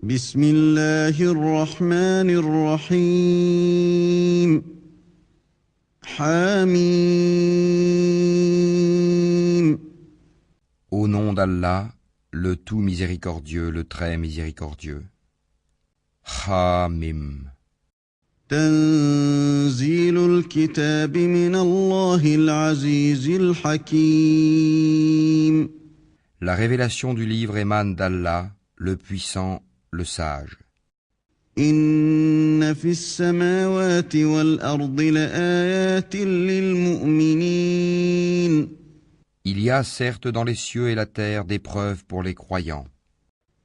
بسم الله الرحمن الرحيم حميم Au nom d'Allah, le tout miséricordieux, le très miséricordieux. Hamim. تنزيل الكتاب من الله العزيز الحكيم La révélation du livre émane d'Allah, le puissant, le sage. إن في السماوات والأرض لآيات للمؤمنين Il y a certes dans les cieux et la terre des preuves pour les croyants.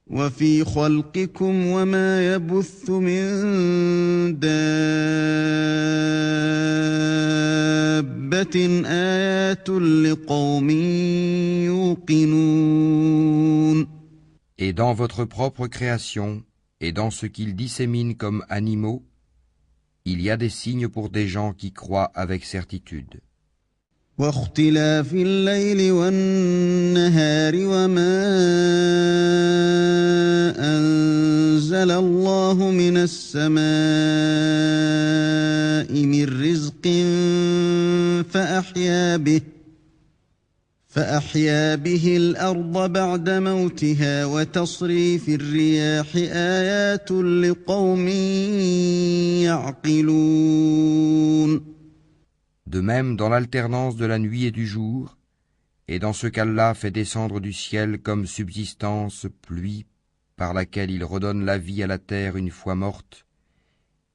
وفي خلقكم وما يبث من دابة آيات لقوم يوقنون Et dans votre propre création, et dans ce qu'ils disséminent comme animaux, il y a des signes pour des gens qui croient avec certitude. واختلاف الليل والنهار وما أنزل الله من السماء من رزق فأحيا به الأرض بعد موتها وتصريف الرياح آيات لقوم يعقلون De même dans l'alternance de la nuit et du jour, et dans ce qu'Allah fait descendre du ciel comme subsistance pluie par laquelle il redonne la vie à la terre une fois morte,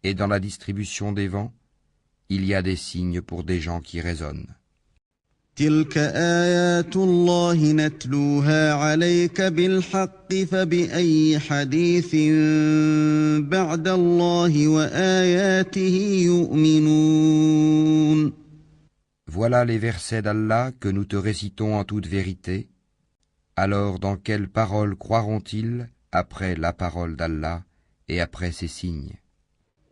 et dans la distribution des vents, il y a des signes pour des gens qui raisonnent. تلك آيات الله نتلوها عليك بالحق فبأي حديث بعد الله وآياته يؤمنون Voilà les versets d'Allah que nous te récitons en toute vérité. Alors dans quelles paroles croiront-ils après la parole d'Allah et après ses signes?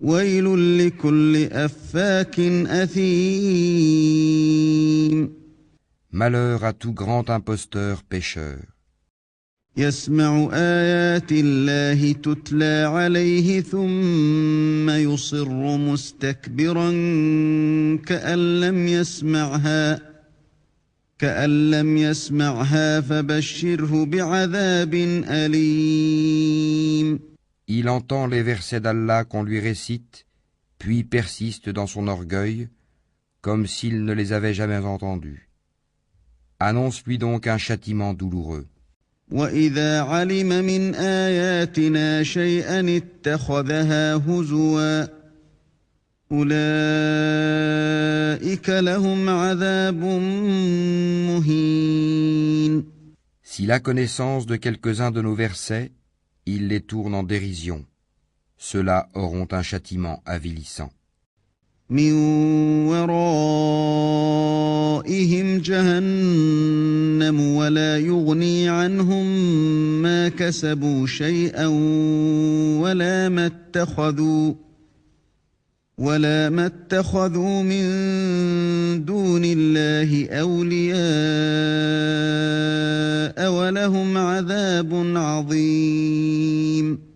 ويل لكل أفاك أثيم Malheur à tout grand imposteur pécheur, يسمع آيات الله تتلى عليه ثم يصر مستكبرا كأن لم يسمعها فبشره بعذاب أليم il entend les versets d'Allah qu'on lui récite, puis persiste dans son orgueil, comme s'il ne les avait jamais entendus. Annonce-lui donc un châtiment douloureux. وإذا علم من آياتنا شيئا اتخذها هزوا أولئك لهم عذاب مهين S'il a connaissance de quelques-uns de nos versets, il les tourne en dérision. Ceux-là auront un châtiment avilissant. من ورائهم جهنم ولا يغني عنهم ما كسبوا شيئا ولا ما اتخذوا من دون الله أولياء ولهم عذاب عظيم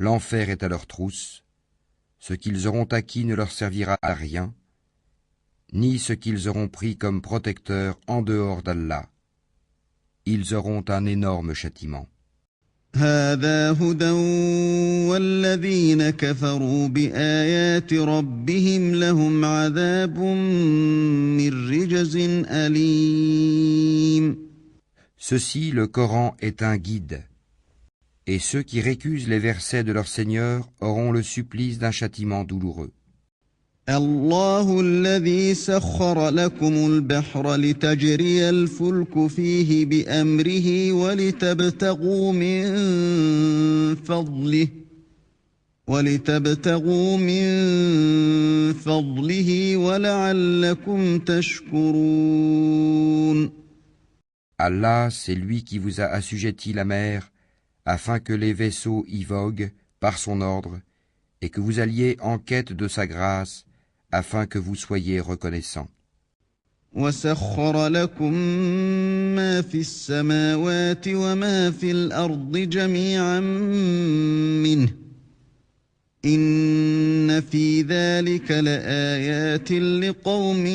L'enfer est à leur trousse. Ce qu'ils auront acquis ne leur servira à rien, ni ce qu'ils auront pris comme protecteur en dehors d'Allah. Ils auront un énorme châtiment. هذا هدى والذين كفروا بآيات ربهم لهم عذاب من رجز أليم Ceci, le Coran, est un guide. Et ceux qui récusent les versets de leur Seigneur auront le supplice d'un châtiment douloureux. الله الذي سخر لكم البحر لتجري الفلك فيه بأمره ولتبتغوا من فضله ولعلكم تشكرون Allah, c'est lui qui vous a assujetti la mer, afin que les vaisseaux y voguent par son ordre, et que vous alliez en quête de sa grâce, afin que vous soyez reconnaissants. وسخر لكم ما في السماوات وما في الأرض جميعا منه إن في ذلك لآيات لقوم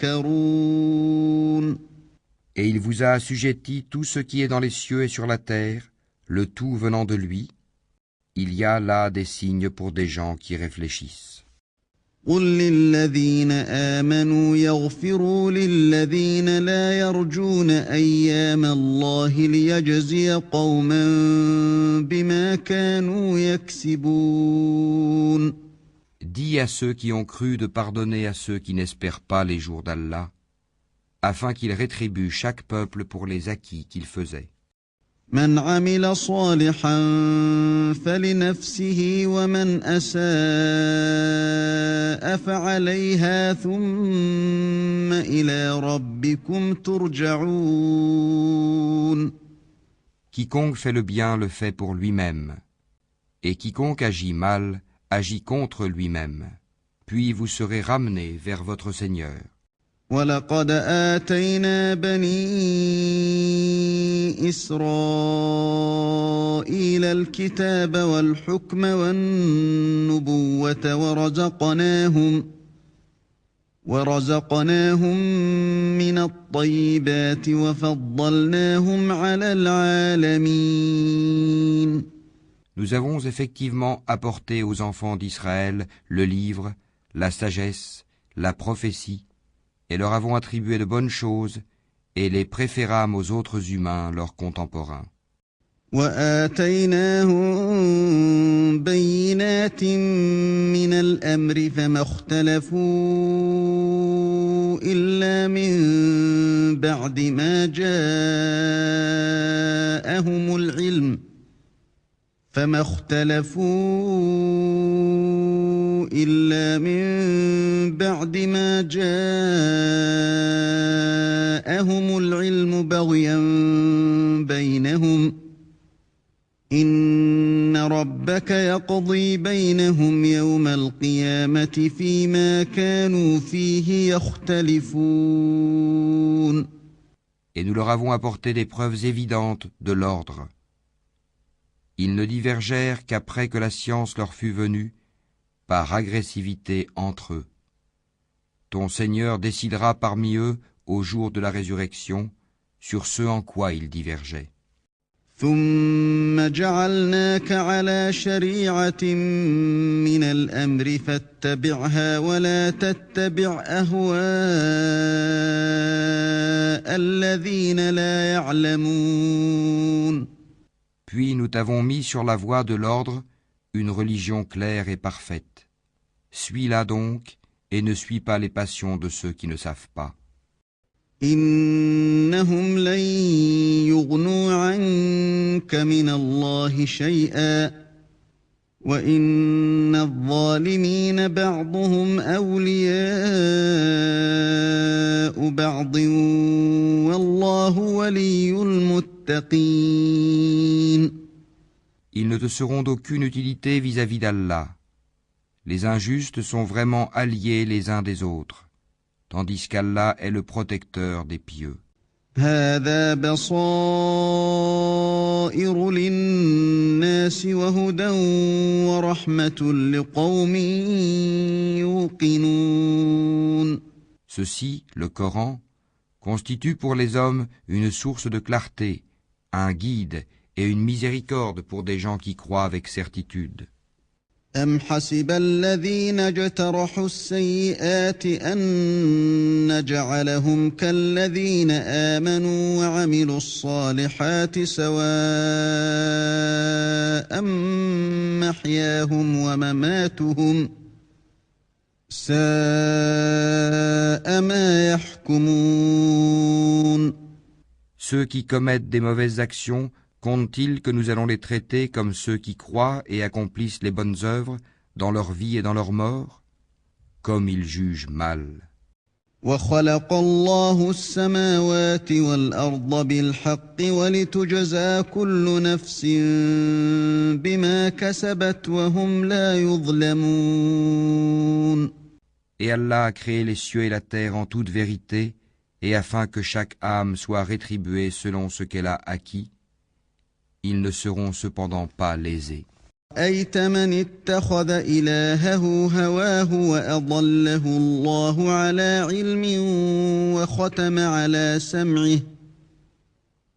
يتفكرون. Et il vous a assujetti tout ce qui est dans les cieux et sur la terre, le tout venant de lui. Il y a là des signes pour des gens qui réfléchissent. قل للذين آمنوا يغفروا للذين لا يرجون أيام الله ليجزي قوما بما كانوا يكسبون. Dis à ceux qui ont cru de pardonner à ceux qui n'espèrent pas les jours d'Allah, afin qu'il rétribue chaque peuple pour les acquis qu'il faisait. من عمل صالحا فلنفسه ومن أساء فعليها ثم إلى ربكم ترجعون. Quiconque fait le bien le fait pour lui-même, et quiconque agit mal agit contre lui-même, puis vous serez ramenés vers votre Seigneur. ولقد آتينا بني إسرائيل الكتاب والحكم والنبوة ورزقناهم من الطيبات وفضلناهم على العالمين. Nous avons effectivement apporté aux enfants d'Israël le livre, la sagesse, la prophétie, et leur avons attribué de bonnes choses, et les préférâmes aux autres humains, leurs contemporains. وآتيناهم بينات من الأمر فما اختلفوا إلا من بعد ما جاءهم العلم بغيا بينهم إن ربك يقضي بينهم يوم القيامة فيما كانوا فيه يختلفون. Et nous leur avons apporté des preuves évidentes de l'ordre. Ils ne divergèrent qu'après que la science leur fut venue, par agressivité entre eux. Ton Seigneur décidera parmi eux, au jour de la résurrection, sur ce en quoi ils divergeaient. ثم جعلناك على شريعة من الأمر فاتبعها ولا تتبع أهواء الذين لا يعلمون. Puis nous t'avons mis sur la voie de l'ordre, une religion claire et parfaite. Suis-la donc, et ne suis pas les passions de ceux qui ne savent pas. إنهم لن يغنوا عنك من الله شيئا وإن الظالمين بعضهم أولياء بعض والله ولي المتقين. Ils ne te seront d'aucune utilité vis-à-vis d'Allah. Les injustes sont vraiment alliés les uns des autres, tandis qu'Allah est le protecteur des pieux. هذا بصائر للناس وهدى ورحمة لقوم يوقنون. Ceci, le Coran, constitue pour les hommes une source de clarté, un guide et une miséricorde pour des gens qui croient avec certitude. أم حسب الذين اجترحوا السيئات أن نجعلهم كالذين آمنوا وعملوا الصالحات سواء محياهم ومماتهم ساء ما يحكمون. Ceux qui commettent des mauvaises actions comptent-ils que nous allons les traiter comme ceux qui croient et accomplissent les bonnes œuvres dans leur vie et dans leur mort? Comme ils jugent mal. وخلق الله السماوات والأرض بالحق ولتجزى كل نفس بما كسبت وهم لا يظلمون. Et Allah a créé les cieux et la terre en toute vérité, et afin que chaque âme soit rétribuée selon ce qu'elle a acquis, ils ne seront cependant pas lésés. أَيْتَ مَنِ اتَّخَذَ إِلَٰهَهُ هَوَاهُ وَأَضَلَّهُ اللَّهُ عَلَىٰ عِلْمٍ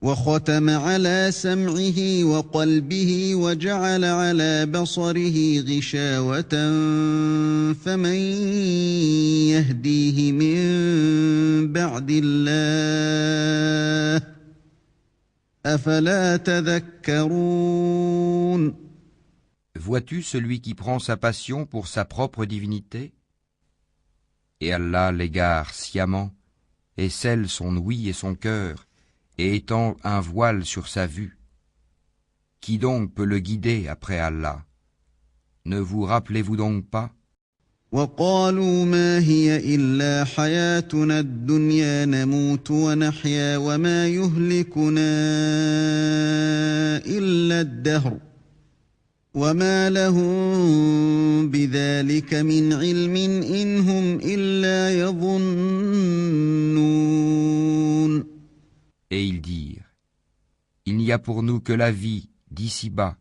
وختم على سمعه وقلبه وجعل على بصره غشاوة فمن يهديه من بعد الله أفلا تذكرون. Vois-tu celui qui prend sa passion pour sa propre divinité? Et Allah l'égare sciemment, et scelle son ouïe et son cœur, et étend un voile sur sa vue. Qui donc peut le guider après Allah? Ne vous rappelez-vous donc pas? وقالوا ما هي إلا حياتنا الدنيا نموت ونحيا وما يهلكنا إلا الدهر وما لهم بذلك من علم إن هم إلا يظنون. Et ils dirent, il n'y a pour nous que la vie d'ici-bas.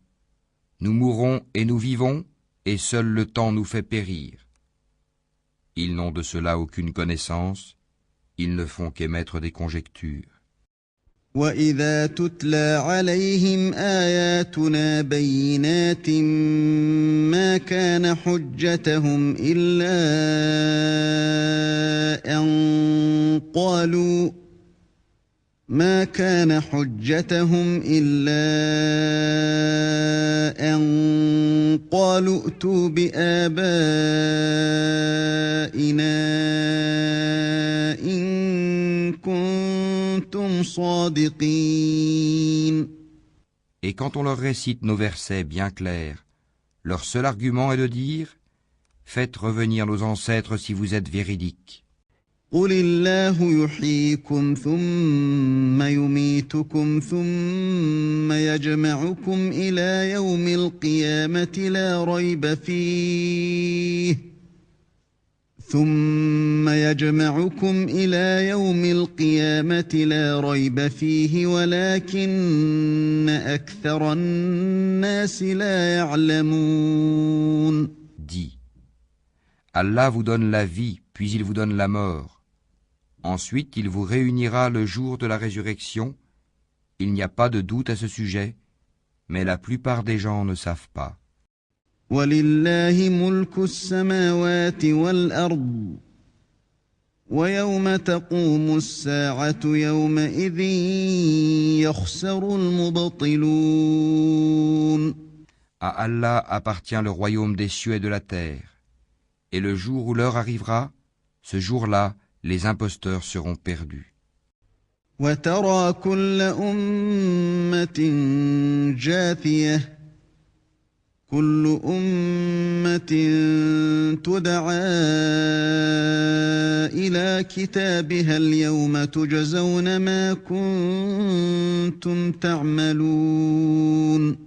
Nous mourons et nous vivons, et seul le temps nous fait périr. Ils n'ont de cela aucune connaissance, ils ne font qu'émettre des conjectures. وَإِذَا تُتْلَى عَلَيْهِمْ آيَاتُنَا بَيِّنَاتٍ مَا كَانَ حُجَّتَهُمْ إِلَّا أَن قَالُوا ائْتُوا بِآبَائِنَا إِن كُنتُمْ صَادِقِينَ. Et quand on leur récite nos versets bien clairs, leur seul argument est de dire « Faites revenir nos ancêtres si vous êtes véridiques. » قُلِ اللَّهُ يُحْيِيكُمْ ثُمَّ يُمِيتُكُمْ ثُمَّ يَجْمَعُكُمْ إِلَى يَوْمِ الْقِيَامَةِ لَا رَيْبَ فِيهِ وَلَكِنَّ أَكْثَرَ النَّاسِ لَا يَعْلَمُونَ. Dis, Allah vous donne la vie, puis il vous donne la mort. Ensuite, il vous réunira le jour de la résurrection. Il n'y a pas de doute à ce sujet, mais la plupart des gens ne savent pas. وَلِلَّهِ مُلْكُ السَّمَاوَاتِ وَالْأَرْضِ وَيَوْمَ تَقُومُ السَّاعَةُ يَوْمَئِذٍ يَخْسَرُ الْمُبْطِلُونَ. À Allah appartient le royaume des cieux et de la terre. Et le jour où l'heure arrivera, ce jour-là, les imposteurs seront perdus. وَتَرَى كُلَّ أُمَّةٍ جَاثِيَةً كُلُّ أُمَّةٍ تُدْعَى إِلَى كِتَابِهَا الْيَوْمَ تُجْزَوْنَ مَا كُنتُمْ تَعْمَلُونَ.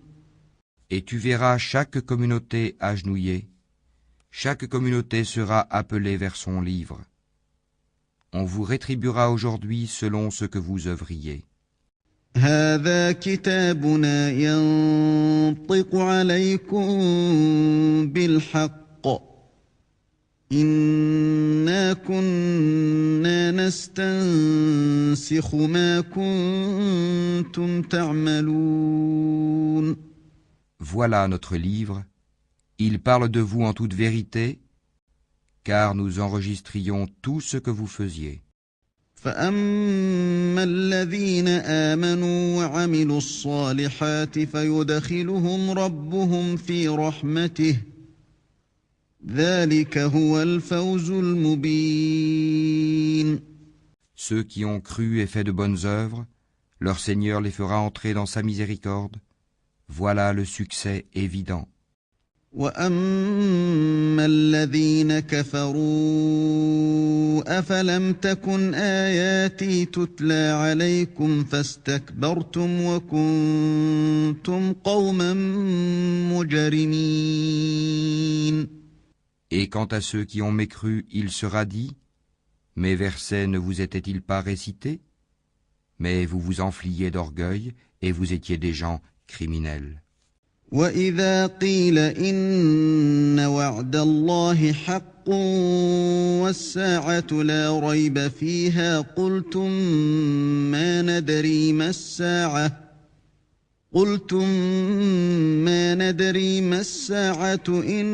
Et tu verras chaque communauté agenouillée. Chaque communauté sera appelée vers son livre. On vous rétribuera aujourd'hui selon ce que vous œuvriez. هذا كتابنا ينطق عليكم بالحق إنا كنا نستنسخ ما كنتم تعملون. Voilà notre livre. Il parle de vous en toute vérité, car nous enregistrions tout ce que vous faisiez. فأما الذين آمنوا وعملوا الصالحات فيدخلهم ربهم في رحمته ذلك هو الفوز المبين. Ceux qui ont cru et fait de bonnes œuvres, leur Seigneur les fera entrer dans sa miséricorde. Voilà le succès évident. وَأَمَّا الَّذِينَ كَفَرُوا أَفَلَمْ تَكُنْ آيَاتِي تُتْلَى عَلَيْكُمْ فَاسْتَكْبَرْتُمْ وَكُنْتُمْ قَوْمًا مُجْرِمِينَ. Et quant à ceux qui ont mécru, il sera dit, mes versets ne vous étaient-ils pas récités? Mais vous vous enfliez d'orgueil et vous étiez des gens criminels. وإذا قيل إن وعد الله حق والساعة لا ريب فيها قلتم ما ندري ما الساعة إن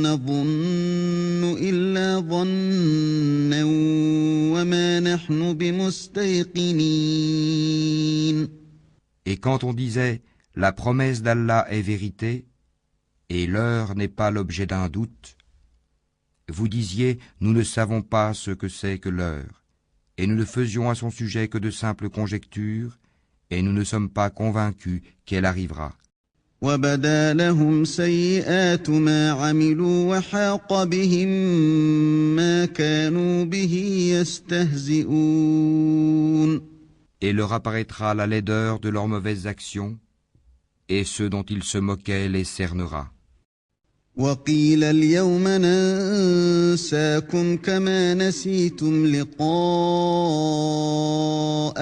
نظن إلا ظنا وما نحن بمستيقنين. Et quand on disait, la promesse d'Allah est vérité, et l'heure n'est pas l'objet d'un doute, vous disiez, nous ne savons pas ce que c'est que l'heure, et nous ne faisions à son sujet que de simples conjectures, et nous ne sommes pas convaincus qu'elle arrivera. وَبَدَا لَهُمْ سَيِّئَاتُ مَا عَمِلُوا وَحَاقَ بِهِم مَّا كَانُوا بِهِ يَسْتَهْزِئُونَ. Et leur apparaîtra la laideur de leurs mauvaises actions, et ceux dont ils se moquaient les cernera. وَقِيلَ الْيَوْمَ نَنسَاكُمْ كَمَا نَسِيتُمْ لِقَاءَ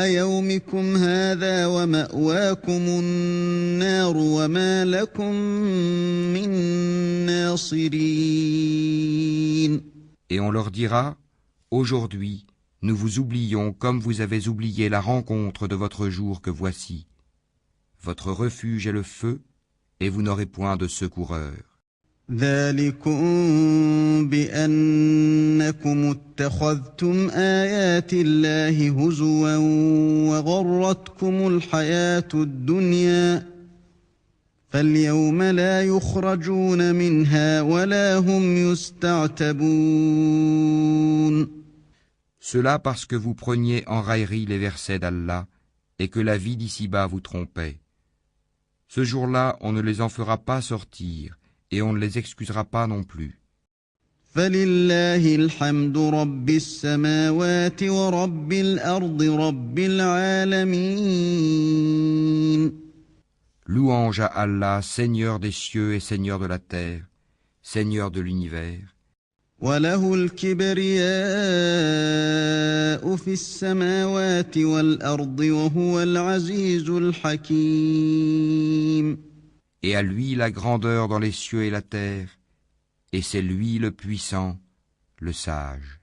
يَوْمِكُمْ هَٰذَا وَمَأْوَاكُمُ النَّارُ وَمَا لَكُم مِّن نَّاصِرِينَ. Et on leur dira, aujourd'hui, nous vous oublions comme vous avez oublié la rencontre de votre jour que voici. Votre refuge est le feu, et vous n'aurez point de secoureur. ذَلِكُمْ بِأَنَّكُمُ اتَّخَذْتُمْ آيَاتِ اللَّهِ هُزُوًا وَغَرَّتْكُمُ الْحَيَاةُ الدُّنْيَا فَالْيَوْمَ لَا يُخْرَجُونَ مِنْهَا وَلَا هُمْ يُسْتَعْتَبُونَ. Cela parce que vous preniez en raillerie les versets d'Allah et que la vie d'ici-bas vous trompait. Ce jour-là, on ne les en fera pas sortir et on ne les excusera pas non plus. فَلِلَّهِ الْحَمْدُ رَبِّ السَّمَاوَاتِ وَرَبِّ الْأَرْضِ رَبِّ الْعَالَمِينَ. Louange à Allah, Seigneur des cieux et Seigneur de la terre, Seigneur de l'univers. وَلَهُ الْكِبْرِيَاءُ فِي السَّمَاوَاتِ وَالْأَرْضِ وَهُوَ الْعَزِيزُ الْحَكِيمُ. Et à lui la grandeur dans les cieux et la terre, et c'est lui le puissant, le sage.